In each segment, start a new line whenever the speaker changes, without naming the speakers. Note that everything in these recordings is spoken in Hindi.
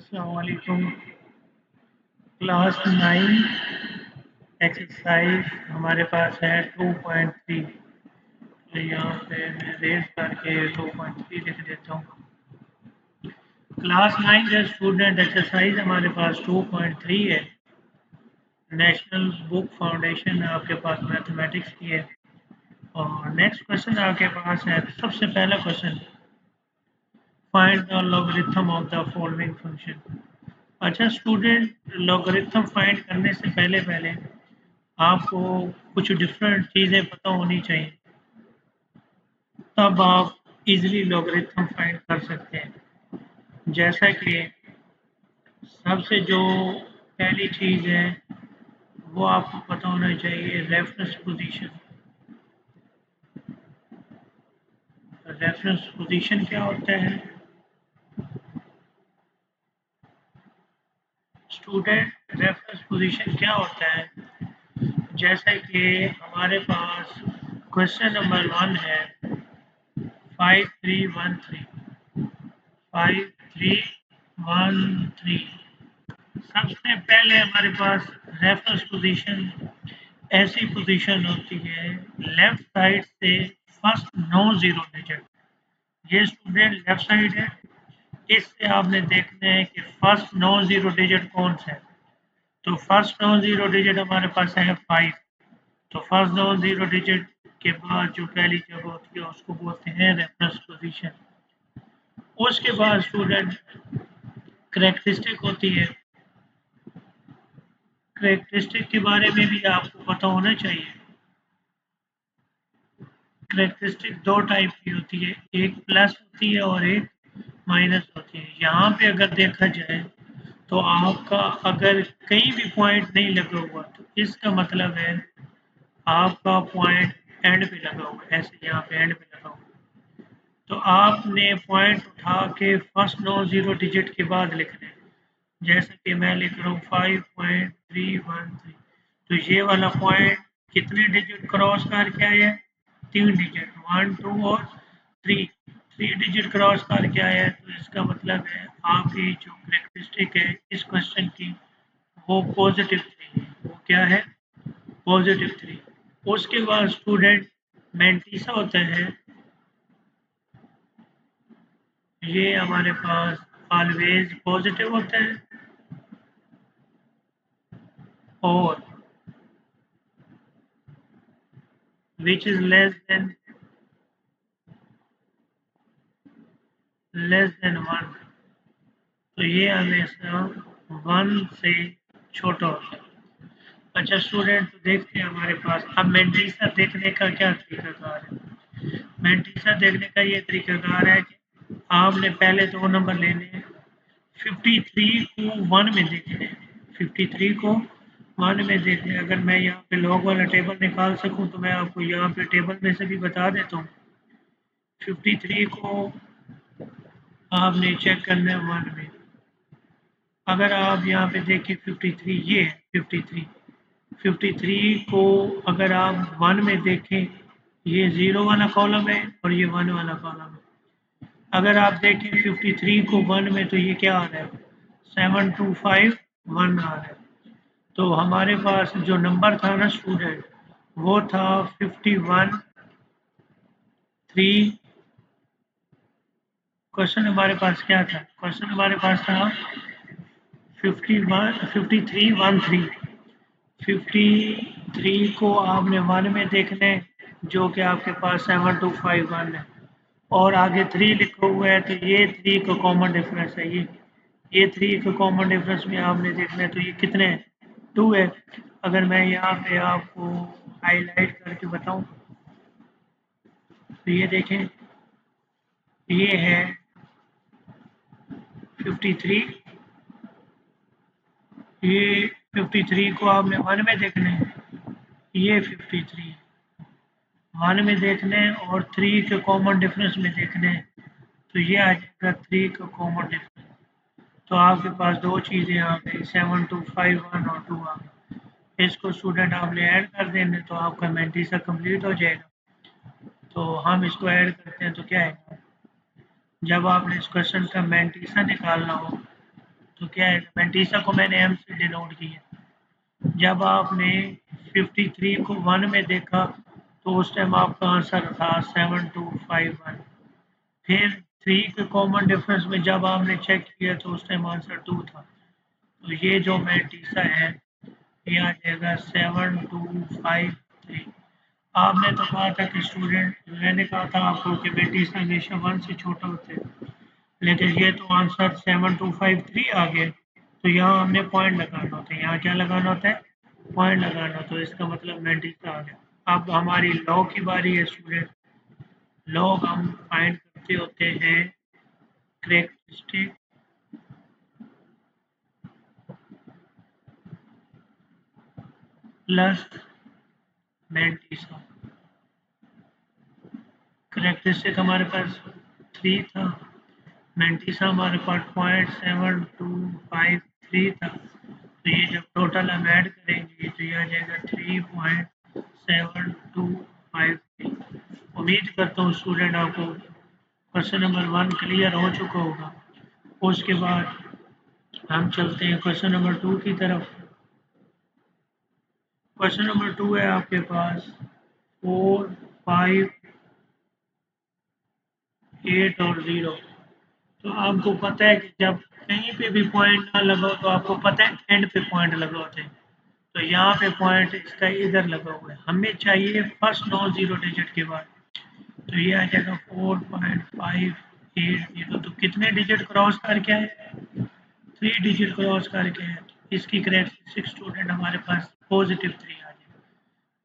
अस्सलाम वालेकुम। क्लास 9 एक्सरसाइज हमारे पास है 2.3। तो यहाँ पे मैं रेज करके 2.3 लिख देता हूँ। क्लास 9 का स्टूडेंट एक्सरसाइज हमारे पास 2.3 है। नेशनल बुक फाउंडेशन आपके पास मैथमेटिक्स की है। और नेक्स्ट क्वेश्चन आपके पास है, सबसे पहला question, find the logarithm of the following function. अच्छा स्टूडेंट, लॉगरिथम फाइंड करने से पहले पहले आपको कुछ डिफरेंट चीज़ें पता होनी चाहिए, तब आप इजीली लॉगरिथम फाइंड कर सकते हैं। जैसा कि सबसे जो पहली चीज़ है वो आपको पता होना चाहिए, रेफरेंस पोजीशन। रेफरेंस पोजीशन क्या होता है स्टूडेंट? रेफरेंस पोजीशन क्या होता है? जैसा कि हमारे पास क्वेश्चन नंबर 1 है 5313 5313। सबसे पहले हमारे पास रेफरेंस पोजीशन ऐसी पोजीशन होती है लेफ्ट साइड से फर्स्ट नॉन जीरो डिजिट। ये स्टूडेंट लेफ्ट साइड है, इससे आपने देखना है कि फर्स्ट नॉन जीरो डिजिट कौन सा है। तो फर्स्ट नॉन जीरो डिजिट हमारे पास है 5। तो फर्स्ट नॉन जीरो डिजिट के बाद जो पहली जगह होती है उसको बोलते हैं रेफरेंस पोजीशन। उसके बाद स्टूडेंट करेक्टरिस्टिक होती है। करेक्टरिस्टिक के बारे में भी आपको पता होना चाहिए। करेक्टरिस्टिक दो टाइप की होती है, एक प्लस होती है और एक माइनस होती है। यहाँ पे अगर देखा जाए तो आपका अगर कहीं भी पॉइंट नहीं लगा हुआ तो इसका मतलब है आपका पॉइंट एंड पे लगा हुआ है। ऐसे यहाँ पे एंड पे लगा हुआ है, तो आपने पॉइंट उठा के फर्स्ट नो जीरो डिजिट के बाद लिखना है। जैसे कि मैं लिख रहा हूँ 5.313। तो ये वाला पॉइंट कितने डिजिट क्रॉस करके आया है? 3 डिजिट, 1 2 और 3। 3 डिजिट क्रॉस करके आया है, तो इसका मतलब है आपकी जो करेक्टरिस्टिक है इस क्वेश्चन की वो पॉजिटिव 3 है। वो क्या है? पॉजिटिव 3। उसके बाद स्टूडेंट मैंटीसा होता है, ये हमारे पास ऑलवेज पॉजिटिव होता है और which is less than 1। तो ये हमेशा 1 से छोटा होता है। अच्छा स्टूडेंट, तो देखते हैं हमारे पास अब मैंटीसा देखने का क्या तरीकाकार है। मैंटीसा देखने का ये तरीकाकार है कि आपने पहले 2 नंबर लेने हैं, 53 को 1 में देखने हैं। 53 को 1 में देखने। अगर मैं यहाँ पे लॉग वाला टेबल निकाल सकूँ तो मैं आपको यहाँ पे टेबल में से भी बता देता हूँ। 53 को आपने चेक करना है 1 में। अगर आप यहाँ पे देखें 53, ये है 53। 53 को अगर आप 1 में देखें, ये 0 वाला कॉलम है और ये 1 वाला कॉलम है। अगर आप देखें 53 को 1 में तो ये क्या आ रहा है? 7251 आ रहा है। तो हमारे पास जो नंबर था ना स्टूडेंट, वो था 51 3। क्वेश्चन हमारे पास क्या था? क्वेश्चन हमारे पास था 5313। 53 को आपने 1 में देखना है, जो कि आपके पास 7251 है, और आगे 3 लिखा हुआ है, तो ये 3 का कॉमन डिफरेंस है। ये 3 का कॉमन डिफरेंस में आपने देखना है, तो ये कितने हैं? 2 है। अगर मैं यहाँ पे आपको हाईलाइट करके बताऊँ तो ये देखें, ये है 53। ये 53 को आपने 1 में देखना है, ये 53 1 में देखने हैं और 3 के कॉमन डिफरेंस में देखने हैं, तो ये आ जाएगा 3 का कॉमन डिफरेंस। तो आपके पास दो चीज़ें आ गई, 7251 और 2 आ गई। इसको स्टूडेंट आपने ऐड कर देने तो आपका मैंटीसा कंप्लीट हो जाएगा। तो हम इसको ऐड करते हैं तो क्या है, जब आपने इस क्वेश्चन का मैंटीसा निकालना हो तो क्या है, मेंटीसा को मैंने एम से डिनोट किया। जब आपने 53 को 1 में देखा तो उस टाइम आपका आंसर था 7251। फिर 3 के कॉमन डिफरेंस में जब आपने चेक किया तो उस टाइम आंसर 2 था। तो ये जो मेंटीसा है ये आ जाएगा 7253। आपने तो कहा था कि स्टूडेंट, मैंने कहा था आपको कि मेंटीसा हमेशा 1 से छोटा होता है, लेकिन ये तो आंसर 7253 आ गया। तो यहाँ हमने पॉइंट लगाना होता है। यहाँ क्या लगाना होता है? पॉइंट लगाना। तो इसका मतलब मेंटीसा आ गया। अब हमारी लॉ की बारी है स्टूडेंट। लॉग हम फाइंड करते होते हैं करेक्टरिस्टिक प्लस मेंटीसा। करेक्टरिस्टिक हमारे पास 3 था, मेंटीसा हमारे पास 0.7253 था। तो ये जब टोटल हम ऐड करेंगे तो ये आ जाएगा 3.7253। उम्मीद करता हूँ स्टूडेंट आपको क्वेश्चन नंबर 1 क्लियर हो चुका होगा। उसके बाद हम चलते हैं क्वेश्चन नंबर 2 की तरफ। क्वेश्चन नंबर 2 है आपके पास 4, 5, 8 और 0। तो आपको पता है कि जब कहीं पे भी पॉइंट ना लगाओ तो आपको पता है एंड पे पॉइंट लगा होते हैं। तो यहाँ पे पॉइंट इसका इधर लगा हुआ है, हमें चाहिए फर्स्ट 9 जीरो डिजिट के बाद। तो ये आ जाएगा 4.580। तो कितने डिजिट क्रॉस करके आए? 3 डिजिट क्रॉस करके आए। इसकी करेक्टरिस्टिक स्टूडेंट हमारे पास पॉजिटिव 3 आ जाएगा।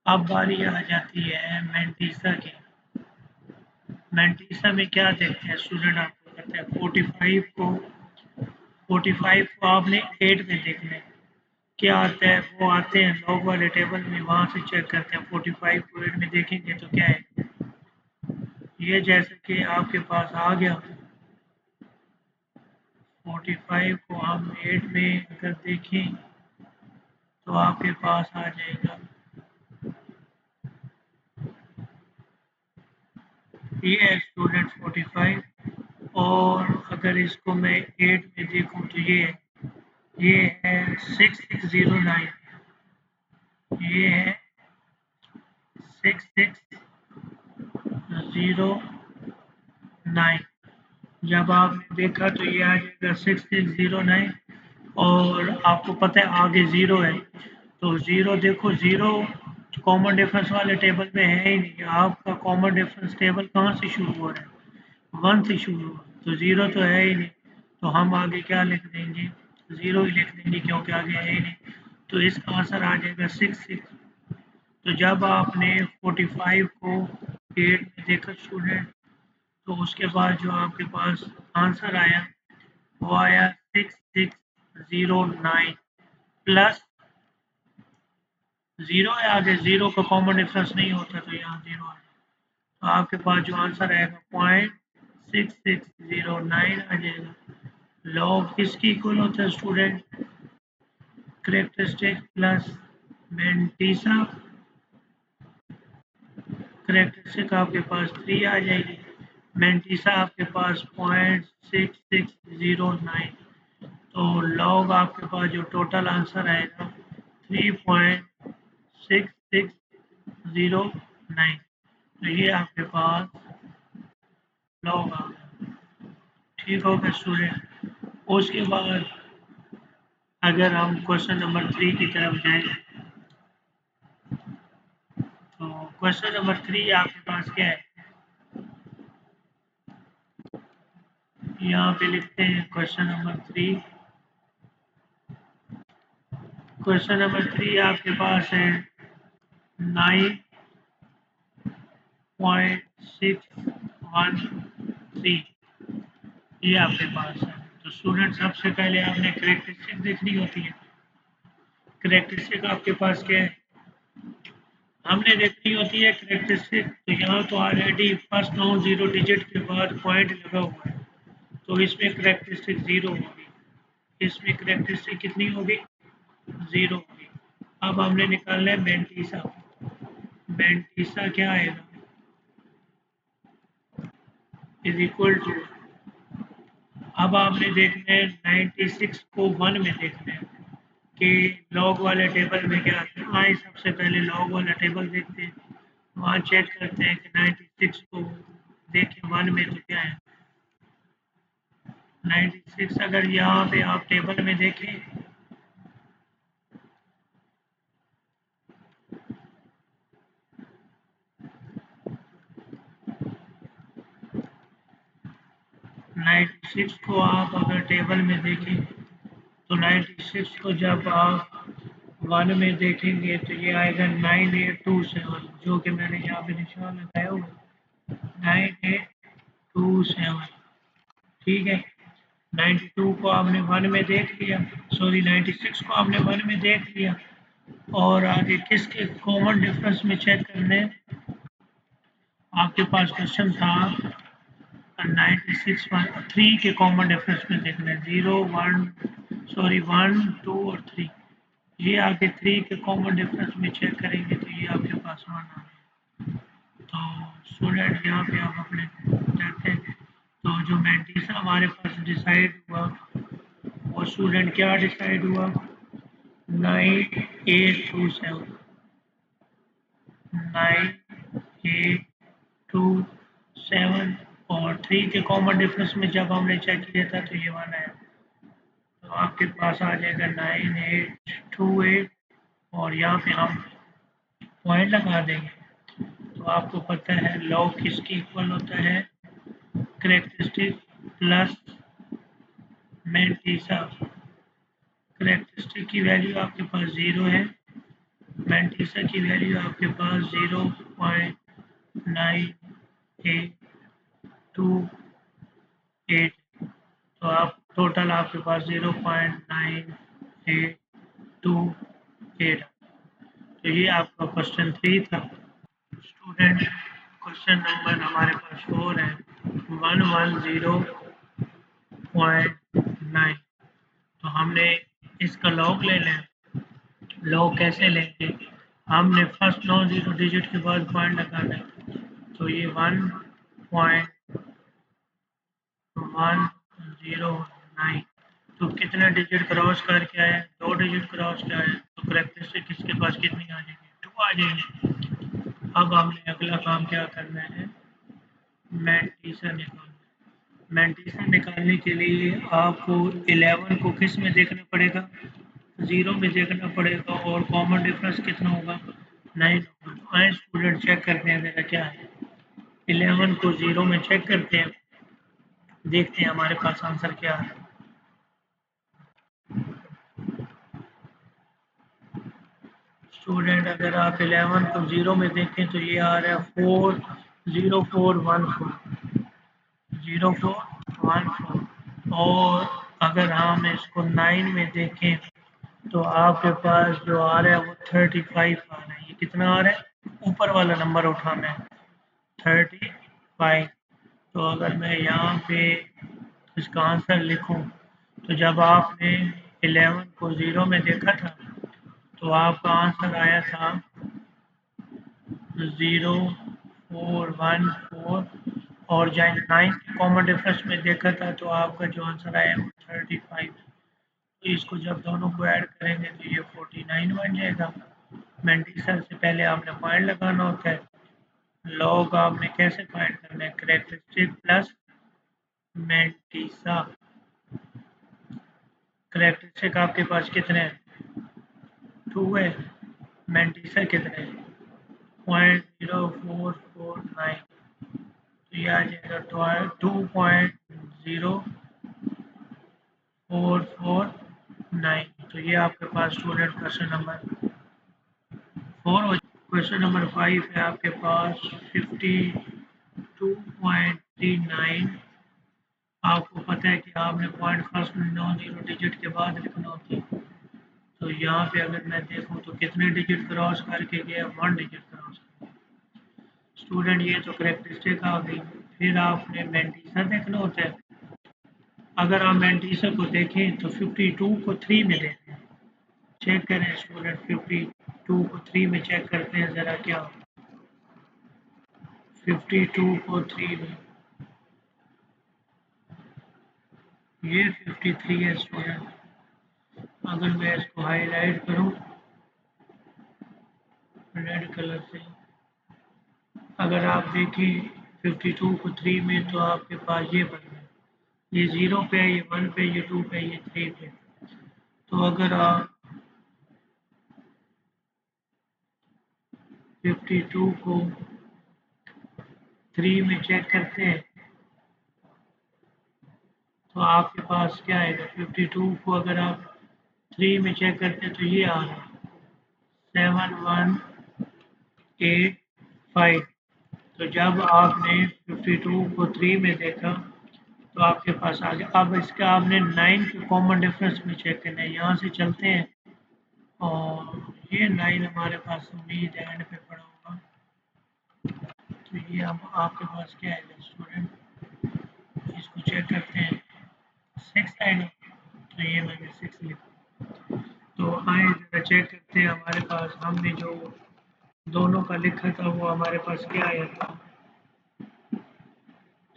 अब बारी आ जाती है मेंटीसा की। मेंटीसा में क्या देखते हैं स्टूडेंट, आपको पता है 45 को आपने 8 में देखना है। क्या आता है? वो आते हैं लॉग वाले टेबल में, वहाँ से चेक करते हैं। 45 को 8 में देखेंगे तो क्या है, ये जैसे कि आपके पास आ गया। 45 को हम 8 में अगर देखें तो आपके पास आ जाएगा, ये है स्टूडेंट 45। और अगर इसको मैं 8 में देखूं तो ये है 6609। ये है 6609। जब आपने देखा तो ये आ जाएगा 6609। और आपको पता है आगे ज़ीरो है। तो ज़ीरो देखो, ज़ीरो कॉमन डिफरेंस वाले टेबल में है ही नहीं। आपका कॉमन डिफरेंस टेबल कहाँ से शुरू हो रहा है? 1 से शुरू हो। तो ज़ीरो तो है ही नहीं। तो हम आगे क्या लिख देंगे? ज़ीरो ही लिख देंगे, क्योंकि आगे है ही नहीं। तो इसका आंसर आ जाएगा 66। तो जब आपने 45 को 8 में देखा स्टूडेंट, तो उसके बाद जो आपके पास आंसर आया वो आया 6609 प्लस ज़ीरो है। आगे ज़ीरो का कॉमन डिफरेंस नहीं होता तो यहाँ ज़ीरो है। तो आपके पास जो आंसर आएगा 0.6609 आ जाएगा। लॉग किसकी इक्वल होता है student? Characteristic plus mantissa. Characteristic आपके पास 3 आ जाएगी, मेंटीसा आपके पास 0.6609। तो लॉग आपके पास जो टोटल आंसर आएगा 3.6609। तो ये आपके पास लॉग आ गया। ठीक हो गया स्टूडेंट। उसके बाद अगर हम क्वेश्चन नंबर 3 की तरफ जाएं तो क्वेश्चन नंबर 3 आपके पास क्या है? यहाँ पे लिखते हैं क्वेश्चन नंबर 3। क्वेश्चन नंबर 3 आपके पास है 9.613। ये आपके पास है। तो स्टूडेंट सबसे पहले आपने करेक्टरिस्टिक देखनी होती है। करेक्टरिस्टिक आपके पास क्या है? हमने देखनी होती है करेक्टरिस्टिक। तो यहाँ तो ऑलरेडी फर्स्ट 9 जीरो डिजिट के बाद पॉइंट लगा हुआ है, तो इसमें करेक्टरिस्टिक ज़ीरो होगी। इसमें करेक्टरिस्टिक कितनी होगी? ज़ीरो होगी। अब हमने निकालना है मेंटीसा। मेंटीसा क्या आएगा? इज इक्वल टू अब आपने देखना है 96 को 1 में देखना है कि लॉग वाले टेबल में क्या आता है। आए सबसे पहले लॉग वाला टेबल देखते हैं, वहाँ चेक करते हैं कि 96 को देखें 1 में तो क्या है। 96 अगर यहाँ पे आप टेबल में देखें 96 को आप अगर टेबल में देखें तो 96 को जब आप 1 में देखेंगे तो ये आएगा 9827, जो कि मैंने यहाँ पे निशान लगाया हुआ है 9827। ठीक है, 92 को आपने 1 में देख लिया, सॉरी 96 को आपने 1 में देख लिया। और आगे किसके कॉमन डिफरेंस में चेक करने आपके पास क्वेश्चन था 96 पर 3 के कॉमन डिफरेंस में देखना है, 0 1 सॉरी 1 2 और 3। ये आगे 3 के कॉमन डिफरेंस में चेक करेंगे तो ये आपके पास आना है। तो स्टूडेंट यहाँ पे आप अपने जाते हैं तो जो मैंटीसा हमारे पास डिसाइड हुआ वो स्टूडेंट क्या डिसाइड हुआ 9827 9827 और 3 के कॉमन डिफरेंस में जब हमने चेक किया था तो ये वन आया, तो आपके पास आ जाएगा 9828 और यहाँ पे हम पॉइंट लगा देंगे। तो आपको पता है लॉग किसकी इक्वल होता है करेक्टरिस्टिक प्लस मैंटीसा। करेक्टरिस्टिक की वैल्यू आपके पास 0 है, मैंटीसा की वैल्यू आपके पास 0.9828। तो आप टोटल आपके पास 0.9828। तो ये आपका क्वेश्चन 3 था। स्टूडेंट क्वेश्चन नंबर हमारे पास 4 है 110.9। तो हमने इसका लॉग ले लें। लॉग कैसे लेंगे, हमने फर्स्ट 9 जीरो डिजिट के बाद पॉइंट लगाना है, तो ये 1.109। तो कितने डिजिट क्रॉस करके आए, 2 डिजिट क्रॉस के आए, तो करेक्टरिस्टिक किसके पास कितनी आ जाएगी 2 आ जाएगी। अब हमने अगला काम क्या करना है मैंटीसा निकालना। मैंटीसा निकालने के लिए आपको 11 को किस में देखना पड़ेगा 0 में देखना पड़ेगा और कॉमन डिफरेंस कितना होगा 9 होगा। तो आए स्टूडेंट चेक करते हैं मेरा क्या है, 11 को 0 में चेक करते हैं, देखते हैं हमारे पास आंसर क्या है। स्टूडेंट अगर आप 11 को 0 में देखें तो ये आ रहा है 40414। और अगर हम इसको 9 में देखें तो आपके पास जो आ रहा है वो 35 आ रहा है। ये कितना आ रहा है, ऊपर वाला नंबर उठाना है 35। तो अगर मैं यहाँ पे इसका आंसर लिखूं तो जब आपने 11 को 0 में देखा था तो आपका आंसर आया था 0414। और जब 9 के कॉमन डिफरेंस में देखा था तो आपका जो आंसर आया वो 35। तो इसको जब दोनों को ऐड करेंगे तो ये 49 बन जाएगा। मैंटीसा से पहले आपने पॉइंट लगाना होता है, लॉग आपने कैसे फाइंड करना है करेक्टरिस्टिक प्लस मैंटीसा। करेक्टरिस्टिक आपके पास कितने हैं 2 है, मैंटीसा कितने हैं 0.0449। तो ये आ जाएगा 2.0449। तो ये आपके पास स्टूडेंट क्वेश्चन नंबर 4 हो। क्वेश्चन नंबर 5 है आपके पास 52.39। आपको पता है कि आपने पॉइंट फर्स्ट 9 जीरो डिजिट के बाद लिखना होती है। तो यहाँ पे अगर मैं देखूँ तो कितने डिजिट क्रॉस करके गया 1 डिजिट क्रॉस। स्टूडेंट ये तो करेक्टरिस्टिक आ गई, फिर आपने मैंटीसा देखना होता है। अगर आप मैंटीसा को देखें तो 52 को 3 में देखें, चेक करें स्टूडेंट 52 को 3 में चेक करते हैं ज़रा क्या 52 को 3 में ये 53 है स्टूडेंट। अगर मैं इसको हाईलाइट करूं रेड कलर से, अगर आप देखें 52 को 3 में तो आपके पास ये बन है, ये 0 पे है, ये 1 पे, ये 2 पे, ये 3 पे। तो अगर आप 52 को 3 में चेक करते हैं तो आपके पास क्या आएगा? 52 को अगर आप 3 में चेक करते हैं तो ये आ रहा है 7185। तो जब आपने 52 को 3 में देखा तो आपके पास आ गया। अब इसका आपने 9 के कॉमन डिफरेंस में चेक करना है। यहाँ से चलते हैं और ये 9 हमारे पास उम्मीद है एंड पे पड़ा होगा। तो ये अब आपके पास क्या है स्टूडेंट, इसको चेक करते हैं 6 आएगा। तो ये मैंने 6 लिखा। तो आए जरा चेक करते हैं हमारे पास हमने जो दोनों का लिखा था वो हमारे पास क्या आया था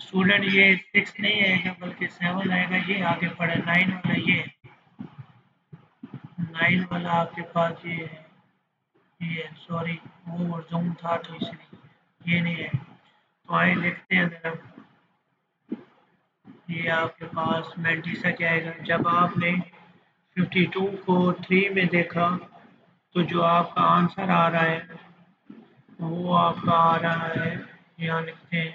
स्टूडेंट। ये 6 नहीं आएगा बल्कि 7 आएगा। ये आगे पड़ा 9 वाला, ये 9 वाला आपके पास ये है, ये सॉरी वो जूम था तो इसलिए ये नहीं है। तो आए लिखते हैं जरा, ये आपके पास मेंटीसा क्या आएगा। जब आपने 52 को 3 में देखा तो जो आपका आंसर आ रहा है वो आपका आ रहा है, यहाँ लिखते हैं,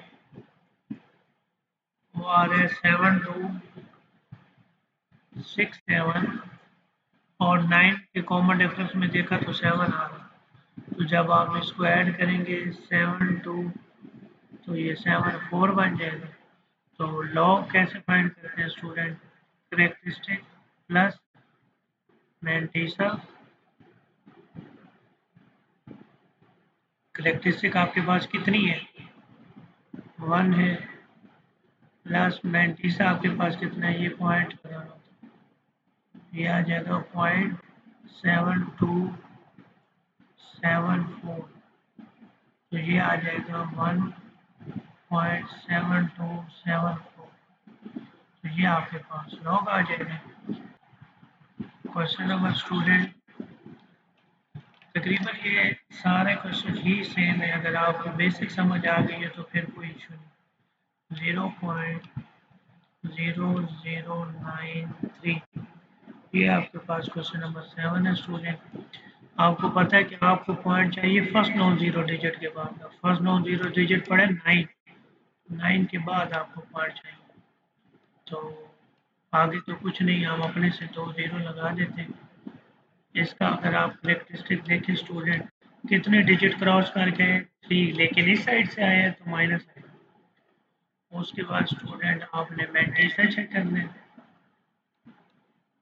वो आ रहा है 7267 और 9 के कॉमन डिफरेंस में देखा तो 7 आ रहा है। तो जब आप इसको ऐड करेंगे 72 तो ये 74 बन जाएगा। तो लॉग कैसे फाइंड करते हैं student? Characteristic plus mantissa. Characteristic आपके पास कितनी है? 1 है, प्लस मैंटीसा आपके पास कितना है? ये पॉइंट लगाना, ये आ जाएगा 0.7274। तो ये आ जाएगा 1.7274। तो ये आपके पास लॉग आ जाएगा। क्वेश्चन नंबर स्टूडेंट, तकरीबन ये सारे क्वेश्चन ही सेम है। अगर आपको बेसिक समझ आ गई है तो फिर कोई इशू नहीं। 0.0093 ये आपके पास क्वेश्चन नंबर 7 है स्टूडेंट। आपको पता है कि आपको पॉइंट चाहिए फर्स्ट नॉन जीरो डिजिट के बाद का। फर्स्ट नॉन जीरो डिजिट पड़े 9, 9 के बाद आपको पॉइंट चाहिए। तो आगे तो कुछ नहीं, हम अपने से 2 जीरो लगा देते हैं। इसका अगर आप करेक्टरिस्टिक देखें स्टूडेंट, कितने डिजिट क्रॉस करके आए? 3, लेकिन इस साइड से आया है तो माइनस आएगा। उसके बाद स्टूडेंट आपने मैंटीसा चेक करना है।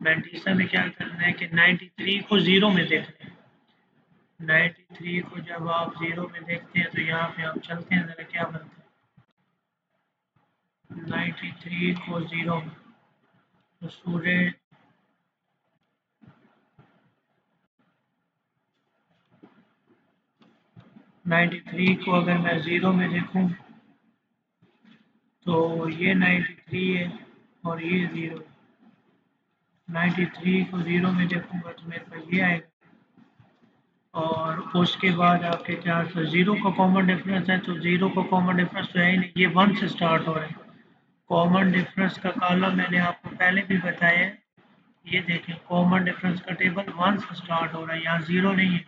मैंटीसा में क्या करना है कि 93 को 0 में देखना है। 93 को जब आप 0 में देखते हैं तो यहाँ पे आप चलते हैं ज़रा क्या बनता है। 93 को 0 में तो स्टूडेंट 93 को अगर मैं 0 में देखूं तो ये 93 है और ये 0 है। 93 को 0 में देखूंगा तो मेरे पास ये आएगा। और उसके बाद आपके क्या 0 का कॉमन डिफरेंस है तो 0 का कॉमन डिफरेंस तो है ही नहीं, ये 1 से स्टार्ट हो रहा है। कॉमन डिफरेंस का कॉलम मैंने आपको पहले भी बताया है। ये देखें कॉमन डिफरेंस का टेबल 1 से स्टार्ट हो रहा है, यहाँ 0 नहीं है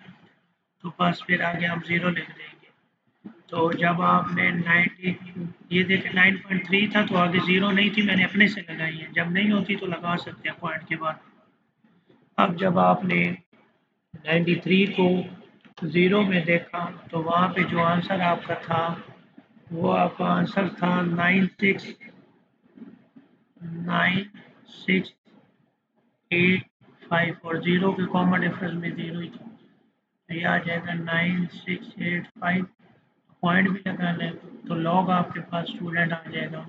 तो बस फिर आगे हम 0 लिख देंगे। तो जब आपने 90, ये देखें 9.3 था तो आगे 0 नहीं थी, मैंने अपने से लगाई है। जब नहीं होती तो लगा सकते हैं पॉइंट के बाद। अब जब आपने 93 को 0 में देखा तो वहाँ पे जो आंसर आपका था वो आपका आंसर था 9685 और 0 के कॉमन डिफरेंस में 0 ही था। तो ये आ जाएगा 9685। पॉइंट भी लगाना है तो लॉग आपके पास स्टूडेंट आ जाएगा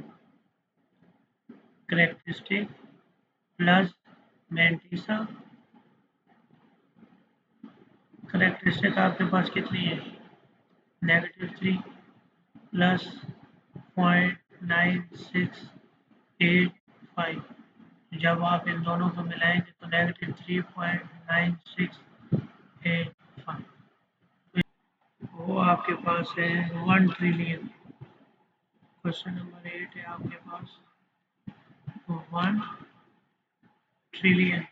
करेक्टरिस्टिक प्लस मैंटीसा। करेक्टरिस्टिक आपके पास कितनी है? -3 प्लस 0.9685 जब आप इन दोनों को मिलाएंगे तो -3.9685 वो आपके पास है 1 ट्रिलियन। क्वेश्चन नंबर 8 है आपके पास 1 ट्रिलियन।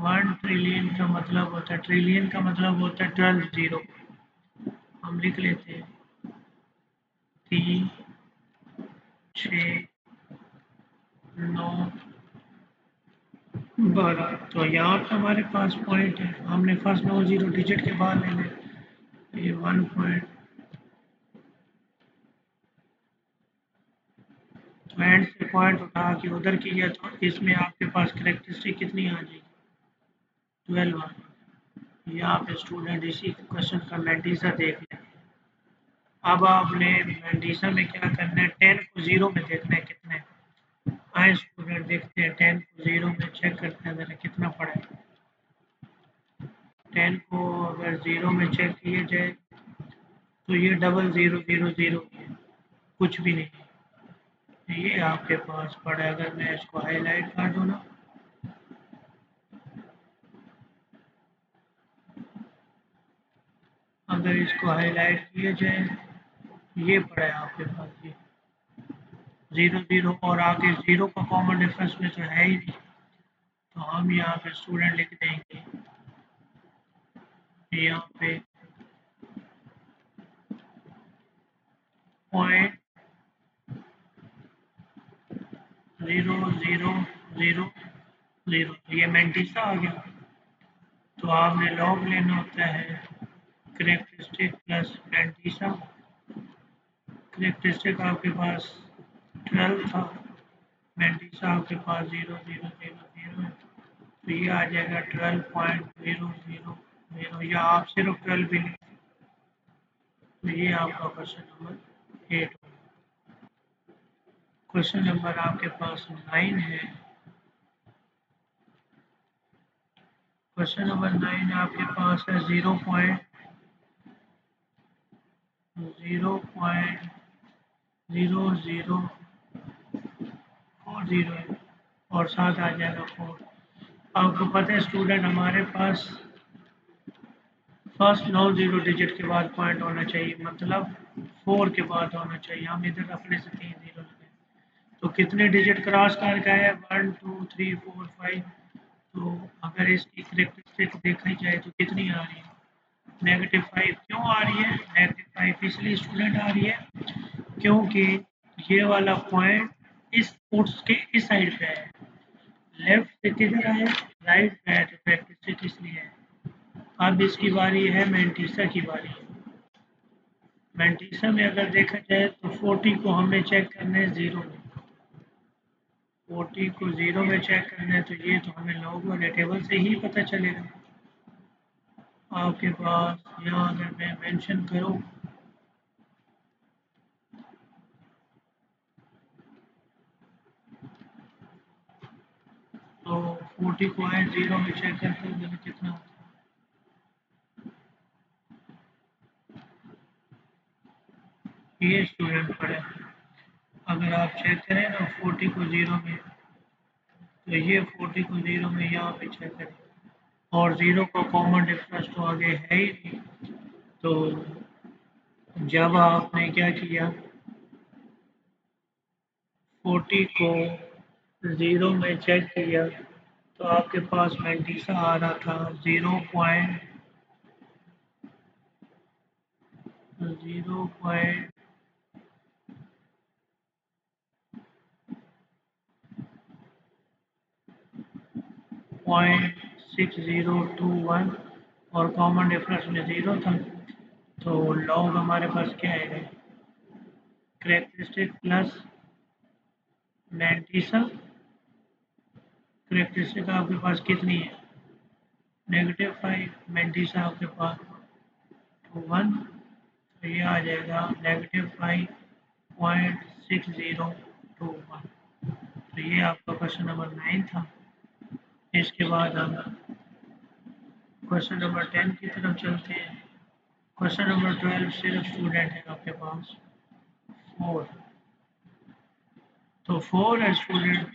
1 ट्रिलियन का मतलब होता है, ट्रिलियन का मतलब होता है 12 जीरो। हम लिख लेते हैं 3, 6, 9, 12। तो यहाँ पे हमारे पास पॉइंट है, हमने फर्स्ट 9 जीरो डिजिट के बाद लेने। ये 1 पॉइंट, तो एंड से पॉइंट उठा के उधर किया तो इसमें आपके पास करेक्टरिस्टिक कितनी आ जाएगी? 12 आ जाएगी। यहाँ पे स्टूडेंट इसी क्वेश्चन का मैंटीसा देख लें। अब आपने मैंटीसा में क्या करना है, 10 को जीरो में देखना है कितने। आए स्टूडेंट देखते हैं 10 को जीरो में चेक करते हैं ज़रा कितना पड़ा है। 10 को अगर जीरो में चेक किया जाए तो ये 0000 है, कुछ भी नहीं है। ये आपके पास पड़ा है, अगर मैं इसको हाईलाइट कर दूँ ना, अगर इसको हाईलाइट किया जाए, ये पड़ा है आपके पास ये 00, और आगे जीरो का कॉमन डिफरेंस में तो है ही नहीं। तो हम यहाँ पे स्टूडेंट लिख देंगे यहाँ पे 0.0000। ये मैंटीसा आ गया। तो आपने लॉग लेना होता है करेक्टरिस्टिक प्लस मैंटीसा। करेक्टरिस्टिक आपके पास 12 था, मैंटीसा आपके पास 0000 है। तो ये आ जाएगा 12.000, या आप सिर्फ 12 भी लें। तो ये आपका क्वेश्चन नंबर 8। क्वेश्चन नंबर आपके पास 9 है। क्वेश्चन नंबर 9 आपके पास है 0.0040 है, और साथ आ जाएगा 4। आपको पता है स्टूडेंट हमारे पास फर्स्ट 9 जीरो डिजिट के बाद पॉइंट होना चाहिए, मतलब 4 के बाद होना चाहिए। हम इधर अपने से 3 जीरो लगे, तो कितने डिजिट क्रॉस कर गए हैं? 1 2 3 4 5। तो अगर इसकी करेक्टरिस्टिक देखी जाए तो कितनी आ रही है? -5। क्यों आ रही है -5? इसलिए स्टूडेंट आ रही है क्योंकि ये वाला पॉइंट इस कोर्स के इस साइड पे है, लेफ्ट से किधर है? राइट पे है, तो करेक्टरिस्टिक इसलिए है। अब इसकी बारी है मैंटीसा की बारी है। मैंटीसा में अगर देखा जाए तो 40 को हमें चेक करना है जीरो में। 40 को जीरो में चेक करना है, तो ये तो हमें लॉग वाले टेबल से ही पता चलेगा। आपके पास यहाँ अगर मैं मेंशन करूँ तो 40 को आए जीरो में चेक करते हैं तो कितना होता है? ये स्टूडेंट पढ़े, अगर आप चेक करें ना 40 को जीरो में, तो ये 40 को जीरो में यहाँ पे चेक करें, और जीरो का कॉमन डिफरेंस तो आगे है ही नहीं। तो जब आपने क्या किया, 40 को जीरो में चेक किया, तो आपके पास मैंटीसा आ रहा था 0.6021, और कॉमन डिफरेंस में ज़ीरो था। तो लॉग हमारे पास क्या है? Characteristic plus mantissa. करेक्टरिस्टिक आपके पास कितनी है? -5। मैंटीसा आपके पास 1। तो ये आ जाएगा -5.6021। तो ये आपका क्वेश्चन नंबर 9 था। इसके बाद हम क्वेश्चन नंबर 10 की तरफ चलते हैं। क्वेश्चन नंबर 12 सिर्फ स्टूडेंट है आपके पास 4। तो 4 है स्टूडेंट,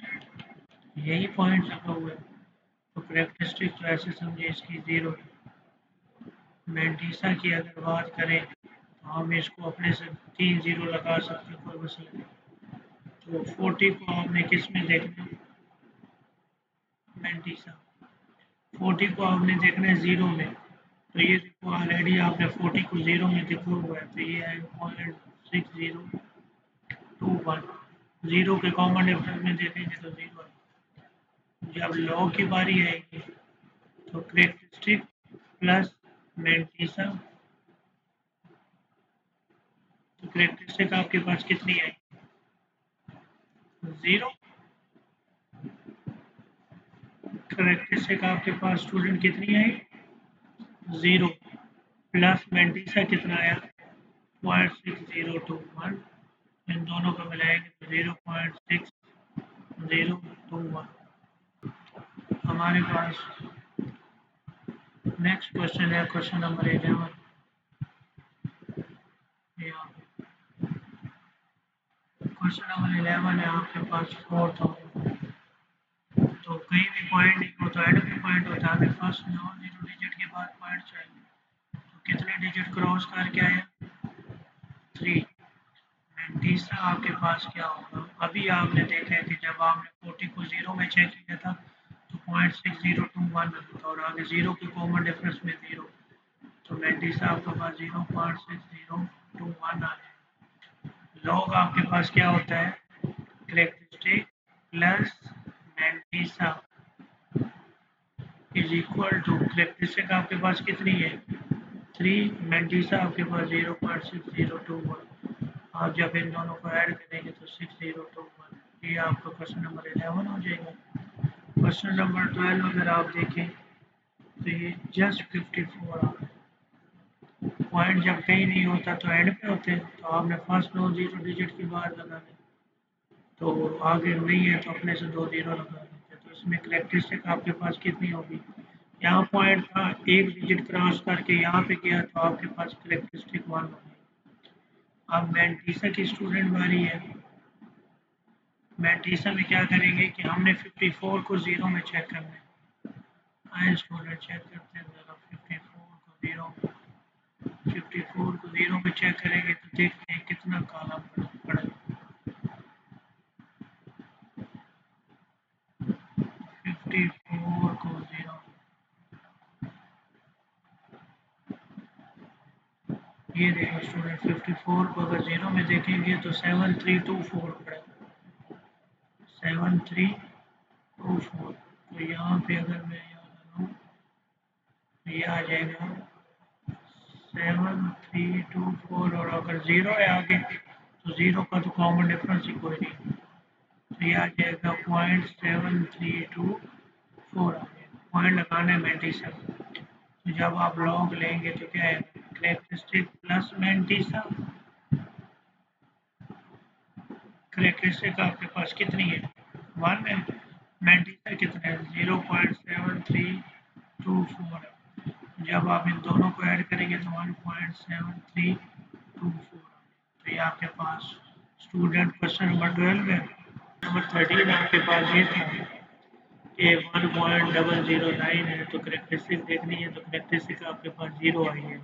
यही पॉइंट लगा हुआ है, तो करेक्टरिस्टिक तो ऐसे समझे इसकी 0 है। मेंटिसा की अगर बात करें तो हम इसको अपने से 3 0 लगा सकते हैं, कोई मसला नहीं। तो 40 को आपने किस में देखना है? मेंटिसा 40 को आपने देखना है 0 में। तो ये देखो ऑलरेडी आपने 40 को 0 में देखा हुआ है, तो ये है 0.6021। 0 के कॉमन डिफरेंस में देखेंगे तो 0 है। जब लॉ की बारी आएगी तो करेक्टरिस्टिक प्लस मेंटिसा, तो करेक्टरिस्टिक आपके पास कितनी आई? 0। करेक्टरिस्टिक आपके पास स्टूडेंट कितनी आई? 0 प्लस मेंटिसा कितना आया? 0.6021। इन दोनों को मिलाएंगे तो 0.6021। हमारे पास नेक्स्ट क्वेश्चन है, क्वेश्चन नंबर 11। क्वेश्चन नंबर 11 है आपके पास 4000। तो कहीं भी पॉइंट नहीं हो तो एंड में पॉइंट होता है, हमें फर्स्ट 9 जीरो डिजिट के बाद पॉइंट चाहिए। तो कितने डिजिट क्रॉस करके आया? 3। मेंटिसा आपके पास क्या होगा? अभी आपने देखा है कि जब आपने 40 को 0 में चेक किया था तो 0.6021 था और आगे 0 के कॉमन डिफरेंस में 0, तो मेंटिसा आपके पास 0.6021 आ जाएगा। लॉग आपके पास क्या होता है? Characteristic plus mantissa is equal to, characteristic आपके पास कितनी है? 3। मेंटिसा आपके पास 0.6021। आप जब इन दोनों को ऐड करेंगे तो 6021। ये आपका क्वेश्चन नंबर 11 हो जाएगा। क्वेश्चन नंबर 12 अगर आप देखें तो ये जस्ट 54 आ रहा है। पॉइंट जब कहीं नहीं होता तो एंड पे होते हैं, तो आपने फर्स्ट 9 जीरो डिजिट की बात लगानी, तो आगे नहीं है तो अपने से 2 जीरो लगा देते। तो इसमें करेक्टरिस्टिक आपके पास कितनी होगी? यहाँ पॉइंट था, एक डिजिट क्रॉस करके यहाँ पे गया तो आपके पास करेक्टरिस्टिक 1 होगी। अब मेंटिसा की स्टूडेंट बारी है। मेंटिसा में क्या करेंगे कि हमने 54 को 0 में चेक करना है। आए स्टूडेंट चेक करते हैं ज़रा 54 को 0 में। 54 को 0 में चेक करेंगे तो देखते हैं कितना काला पड़ा। 54 को 0, ये देखो स्टूडेंट 54 को अगर 0 में देखेंगे तो 7324 पड़ा, 7324। तो यहाँ पे अगर मैं यहाँ डालूँ तो ये आ जाएगा 7324, और अगर 0 है आगे तो 0 का तो कॉमन डिफरेंस ही कोई नहीं, तो ये आ जाएगा 0.7324 आ जाएगा। पॉइंट लगाना है मेंटिसा, तो जब आप लॉग लेंगे तो क्या है? Characteristic plus mantissa. करेक्टरिस्टिक आपके पास कितनी है? 1 है। मेंटिसा कितना है? 0.7324 है। जब आप इन दोनों को ऐड करेंगे तो 1.7324। तो ये आपके पास स्टूडेंट क्वेश्चन नंबर 12 है। नंबर 13 आपके पास ये था कि 1.009 है, तो करेक्टरिस्टिक देखनी है, तो करेक्टरिस्टिक आपके पास 0 आई है।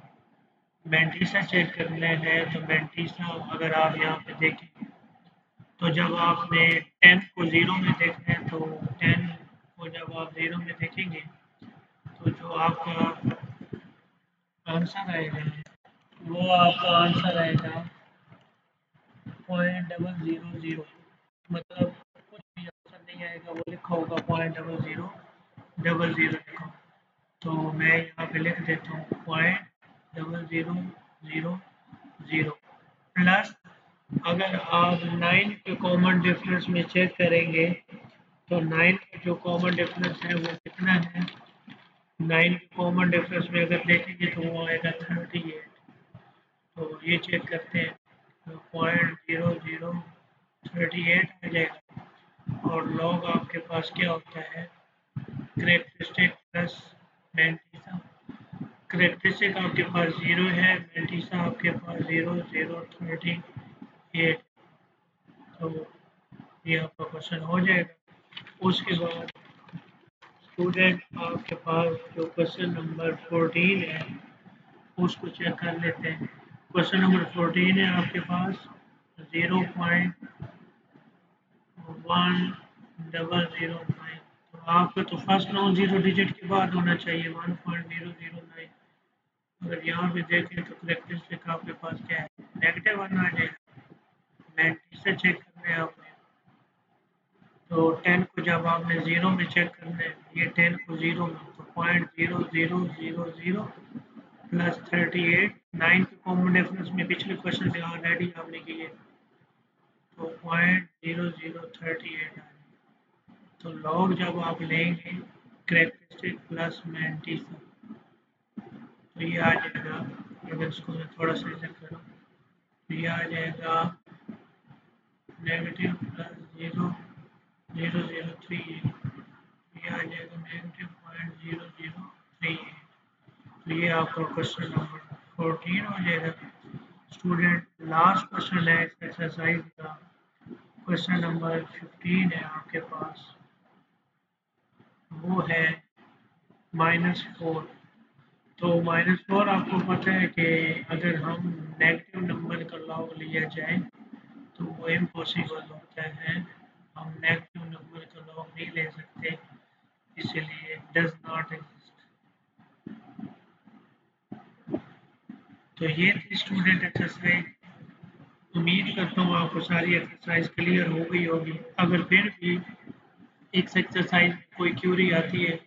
मेंटिसा चेक करना है, तो मेंटिसा अगर आप यहाँ पे देखें तो जब आपने 10 को 0 में देखना है तो 10 को जब आप 0 में देखेंगे तो जो आपका आंसर आएगा वो आपका आंसर आएगा 0.000। मतलब कुछ भी आंसर नहीं आएगा, वो लिखा होगा 0.0000 लिखा। तो मैं यहाँ पे लिख देता हूँ 0.0000 प्लस, अगर आप 9 के कॉमन डिफरेंस में चेक करेंगे तो 9 का जो कॉमन डिफरेंस है वो कितना है? 9 के कॉमन डिफरेंस में अगर देखेंगे तो वो आएगा 38। तो ये चेक करते हैं तो 0.0038 आ जाएगा। और लॉग आपके पास क्या होता है? Characteristic plus mantissa. करेक्टरिस्टिक आपके पास 0 है, मेंटिसा आपके पास 0.038। तो ये आपका क्वेश्चन हो जाएगा। उसके बाद स्टूडेंट आपके पास जो क्वेश्चन नंबर 14 है उसको चेक कर लेते हैं। क्वेश्चन नंबर 14 है आपके पास 0.1009। तो आपका तो फर्स्ट नॉन जीरो डिजिट के बाद होना चाहिए 1.009। अगर यहाँ पे देखें तो करेक्टरिस्टिक आपके पास क्या है, नेगेटिव वन आ जाएगा। 90 से चेक करना है आपने। तो 10 को जब आपने ज़ीरो में चेक करना है, ये 10 को ज़ीरो में, तो 0.0000 प्लस 38, 9 के कॉमन डिफरेंस में पिछले क्वेश्चन से ऑलरेडी आपने किए, तो 0.0038 आएगा। तो लॉग जब आप लेंगे करेक्टरिस्टिक प्लस 90 से, तो ये आ जाएगा। अगर इसको मैं थोड़ा सा चेक करूँ तो ये आ जाएगा नेगेटिव प्लस 0.0038। ये आ जाएगा नेगेटिव 0.0038। तो ये आपका क्वेश्चन नंबर 14 हो जाएगा। स्टूडेंट लास्ट क्वेश्चन है इस एक्सरसाइज का, क्वेश्चन नंबर 15 है आपके पास, वो है -4। तो -4 आपको पता है कि अगर हम नेगेटिव नंबर का लॉग लिया जाए तो वो इम्पॉसिबल होता है। हम नेगेटिव नंबर का लॉग नहीं ले सकते, इसलिए डज नॉट एग्जिस्ट। तो ये थी स्टूडेंट एक्सरसाइज। उम्मीद करता हूँ आपको सारी एक्सरसाइज क्लियर हो गई होगी। अगर फिर भी इस एक्सरसाइज में कोई क्यूरी आती है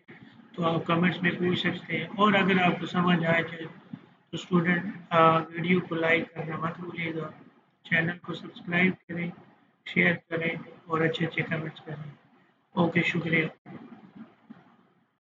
तो आप कमेंट्स में पूछ सकते हैं, और अगर आपको समझ आ जाए तो स्टूडेंट वीडियो को लाइक करना मत भूलिएगा, चैनल को सब्सक्राइब करें, शेयर करें और अच्छे अच्छे कमेंट्स करें। ओके, शुक्रिया।